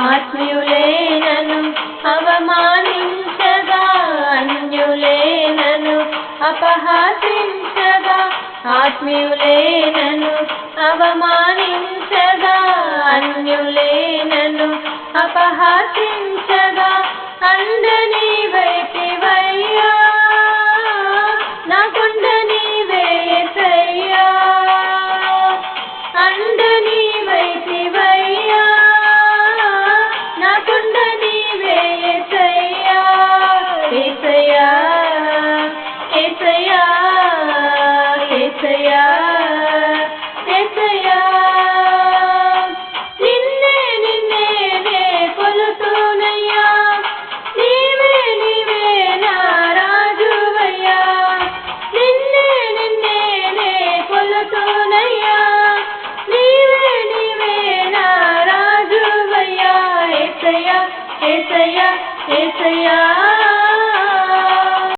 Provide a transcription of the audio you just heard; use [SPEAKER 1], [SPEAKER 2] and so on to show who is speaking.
[SPEAKER 1] ఆత్మీయులే నన్ను అవమానించగా, అన్యులే నన్ను అపహాసించగా, ఆత్మీయులే నన్ను అవమానించగా, అన్యులే నన్ను అపహాసించగా, అండ నీవైతివయ్యా, నా కొండ నీవే యేసయ్యా, అండ నీవైతివయ్యా, నా కొండ నీవే యేసయ్యా, యేసయ్యా, యేసయ్యా, యేసయ్యా, యేసయ్యా. నిన్నే నిన్నే నే కొలుతునయ్యా, నీవే నీవే నా రాజువయ్యా, నిన్నే నిన్నే నే కొలుతునయ్యా, నీవే నీవే నా రాజువయ్యా, యేసయ్యా, యేసయ్యా, యేసయ్యా.